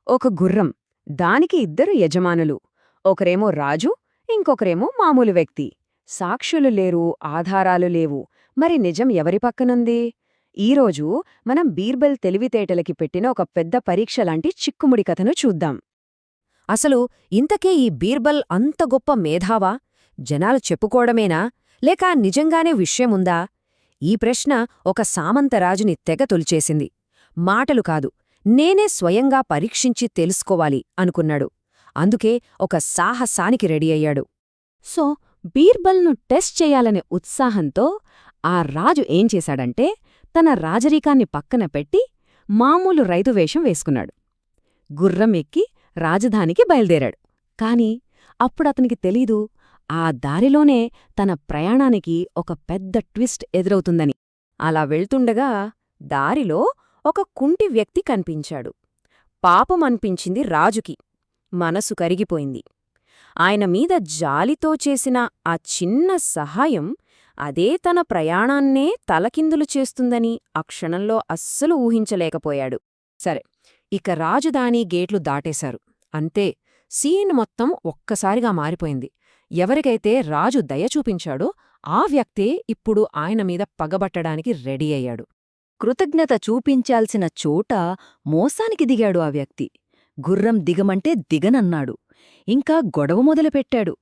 ఒక గుర్రం. దానికి ఇద్దరు యజమానులు. ఒకరేమో రాజు, ఇంకొకరేమో మామూలు వ్యక్తి. సాక్షులు లేరు, ఆధారాలు లేవు. మరి నిజం ఎవరి పక్కనుంది? ఈరోజు మనం బీర్బల్ తెలివితేటలకి పెట్టిన ఒక పెద్ద పరీక్షలాంటి చిక్కుముడి కథను చూద్దాం. అసలు ఇంతకే ఈ బీర్బల్ అంత గొప్ప మేధావా? జనాలు చెప్పుకోవడమేనా, లేక నిజంగానే విషయముందా? ఈ ప్రశ్న ఒక సామంతరాజుని తెగ తొలిచేసింది. మాటలు కాదు, నేనే స్వయంగా పరీక్షించి తెలుసుకోవాలి అనుకున్నాడు. అందుకే ఒక సాహసానికి రెడీ అయ్యాడు. సో బీర్బల్ను టెస్ట్ చేయాలనే ఉత్సాహంతో ఆ రాజు ఏం చేశాడంటే, తన రాజరికాన్ని పక్కన పెట్టి మామూలు రైతు వేషం వేసుకున్నాడు. గుర్రం ఎక్కి రాజధానికి బయల్దేరాడు. కాని అప్పుడతనికి తెలీదు, ఆ దారిలోనే తన ప్రయాణానికి ఒక పెద్ద ట్విస్ట్ ఎదురవుతుందని. అలా వెళ్తుండగా దారిలో ఒక కుంటి వ్యక్తి కనిపించాడు. పాపమనిపించింది రాజుకి. మనసు కరిగిపోయింది. ఆయన మీద జాలితో చేసిన ఆ చిన్న సహాయం అదే తన ప్రయాణాన్నే తలకిందులు చేస్తుందని ఆ క్షణంలో అస్సలు ఊహించలేకపోయాడు. సరే, ఇక రాజధాని గేట్లు దాటేశారు. అంతే, సీన్ మొత్తం ఒక్కసారిగా మారిపోయింది. ఎవరికైతే రాజు దయ చూపించాడో ఆ వ్యక్తే ఇప్పుడు ఆయన మీద పగబట్టడానికి రెడీ అయ్యాడు. కృతజ్ఞత చూపించాల్సిన చోట మోసానికి దిగాడు ఆ వ్యక్తి. గుర్రం దిగమంటే దిగనన్నాడు. ఇంకా గొడవ మొదలుపెట్టాడు.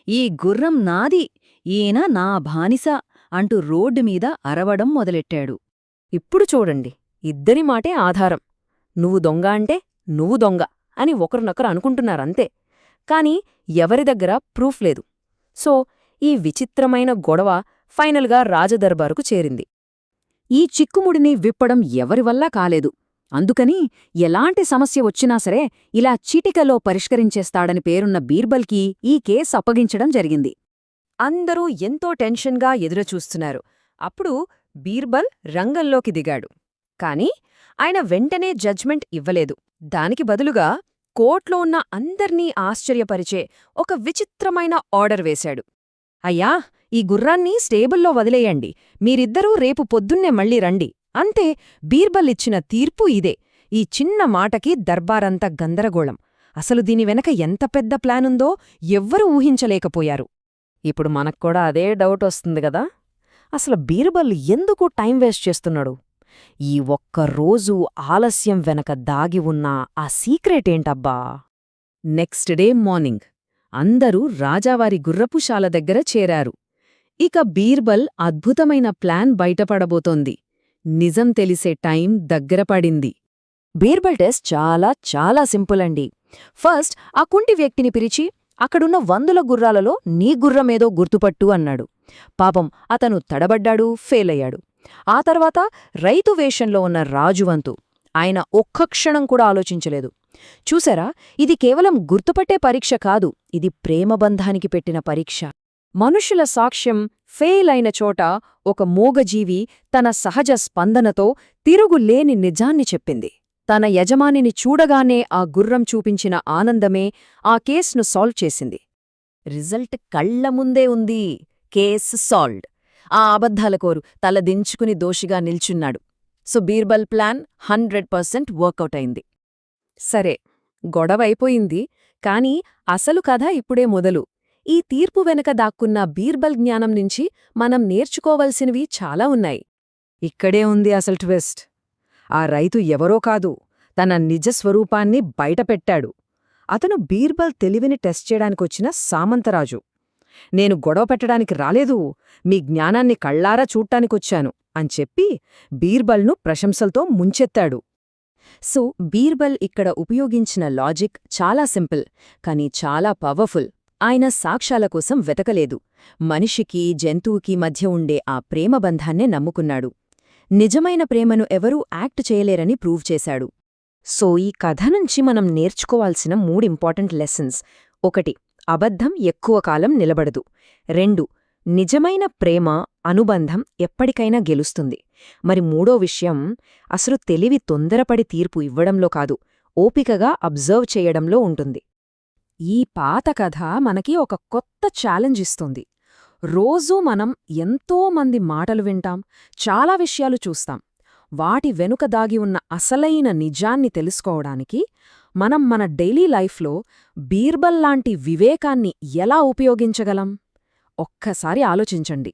ఈ గుర్రం నాది, ఈయన నా బానిస అంటూ రోడ్డుమీద అరవడం మొదలెట్టాడు. ఇప్పుడు చూడండి, ఇద్దరి మాటే ఆధారం. నువ్వు దొంగ అంటే నువ్వు దొంగ అని ఒకరినొకరు అనుకుంటున్నారంతే. కాని ఎవరి దగ్గర ప్రూఫ్ లేదు. సో ఈ విచిత్రమైన గొడవ ఫైనల్గా రాజదర్బారుకు చేరింది. ఈ చిక్కుముడిని విప్పడం ఎవరివల్లా కాలేదు. అందుకని ఎలాంటి సమస్య వచ్చినా సరే ఇలా చీటికలో పరిష్కరించేస్తాడని పేరున్న బీర్బల్కి ఈ కేసు అప్పగించడం జరిగింది. అందరూ ఎంతో టెన్షన్గా ఎదురుచూస్తున్నారు. అప్పుడు బీర్బల్ రంగంలోకి దిగాడు. కాని ఆయన వెంటనే జడ్జ్మెంట్ ఇవ్వలేదు. దానికి బదులుగా కోర్ట్లో ఉన్న అందర్నీ ఆశ్చర్యపరిచే ఒక విచిత్రమైన ఆర్డర్ వేశాడు. అయ్యా, ఈ గుర్రాన్ని స్టేబుల్లో వదిలేయండి. మీరిద్దరూ రేపు పొద్దున్నే మళ్ళీ రండి. అంతే. బీర్బల్ ఇచ్చిన తీర్పు ఇదే. ఈ చిన్న మాటకి దర్బారంతా గందరగోళం. అసలు దీని వెనక ఎంత పెద్ద ప్లానుందో ఎవ్వరూ ఊహించలేకపోయారు. ఇప్పుడు మనక్కూడా అదే డౌట్ వస్తుంది గదా, అసలు బీర్బల్ ఎందుకు టైం వేస్ట్ చేస్తున్నాడు? ఈ ఒక్కరోజు ఆలస్యం వెనక దాగి ఉన్న ఆ సీక్రెటేంటబ్బా? నెక్స్ట్ డే మార్నింగ్ అందరూ రాజావారి గుర్రపుశాల దగ్గర చేరారు. ఇక బీర్బల్ అద్భుతమైన ప్లాన్ బయటపడబోతోంది. నిజం తెలిసే టైం దగ్గరపడింది. బీర్బల్ టెస్ట్ చాలా చాలా సింపుల్ అండి. ఫస్ట్ ఆ కుంటి వ్యక్తిని పిలిచి, అక్కడున్న 100 గుర్రాలలో నీ గుర్రమేదో గుర్తుపట్టు అన్నాడు. పాపం అతను తడబడ్డాడు, ఫెయిలయ్యాడు. ఆ తర్వాత రైతు వేషంలో ఉన్న రాజువంతు. ఆయన ఒక్క క్షణం కూడా ఆలోచించలేదు. చూసారా, ఇది కేవలం గుర్తుపట్టే పరీక్ష కాదు, ఇది ప్రేమబంధానికి పెట్టిన పరీక్ష. మనుషుల సాక్ష్యం ఫెయిల్ అయిన చోట ఒక మూగజీవి తన సహజ స్పందనతో తిరుగులేని నిజాన్ని చెప్పింది. తన యజమానిని చూడగానే ఆ గుర్రం చూపించిన ఆనందమే ఆ కేస్ను సాల్వ్ చేసింది. రిజల్ట్ కళ్ల ముందే ఉంది. Case solved. ఆ అబద్ధాలకోరు తలదించుకుని దోషిగా నిల్చున్నాడు. సో బీర్బల్ ప్లాన్ 100% వర్కౌట్ అయింది. సరే, గొడవైపోయింది. కాని అసలు కథ ఇప్పుడే మొదలు. ఈ తీర్పు వెనక దాక్కున్న బీర్బల్ జ్ఞానం నుంచి మనం నేర్చుకోవలసినవి చాలా ఉన్నాయి. ఇక్కడే ఉంది అసలు ట్విస్ట్. ఆ రైతు ఎవరో కాదు, తన నిజస్వరూపాన్ని బయటపెట్టాడు. అతను బీర్బల్ తెలివిని టెస్ట్ చేయడానికొచ్చిన సామంతరాజు. నేను గొడవ పెట్టడానికి రాలేదు, మీ జ్ఞానాన్ని కళ్ళారా చూడ్టానికొచ్చాను అని చెప్పి బీర్బల్ను ప్రశంసలతో ముంచెత్తాడు. సో బీర్బల్ ఇక్కడ ఉపయోగించిన లాజిక్ చాలా సింపుల్, కానీ చాలా పవర్ఫుల్. ఆయన సాక్ష్యాల కోసం వెతకలేదు. మనిషికి జంతువుకి మధ్య ఉండే ఆ ప్రేమబంధాన్నే నమ్ముకున్నాడు. నిజమైన ప్రేమను ఎవరూ యాక్ట్ చేయలేరని ప్రూవ్ చేశాడు. సో ఈ కథ నుంచి మనం నేర్చుకోవాల్సిన 3 ఇంపార్టెంట్ లెసన్స్. 1. అబద్ధం ఎక్కువ కాలం నిలబడదు. 2. నిజమైన ప్రేమ, అనుబంధం ఎప్పటికైనా గెలుస్తుంది. మరి 3వ విషయం, అసలు తెలివి తొందరపడి తీర్పు ఇవ్వడంలో కాదు, ఓపికగా అబ్జర్వ్ చేయడంలో ఉంటుంది. ఈ పాత కథ మనకి ఒక కొత్త ఛాలెంజ్ ఇస్తుంది. రోజూ మనం ఎంతోమంది మాటలు వింటాం, చాలా విషయాలు చూస్తాం. వాటి వెనుక దాగి ఉన్న అసలైన నిజాన్ని తెలుసుకోవడానికి మనం మన డైలీ లైఫ్లో బీర్బల్ లాంటి వివేకాన్ని ఎలా ఉపయోగించగలం? ఒక్కసారి ఆలోచించండి.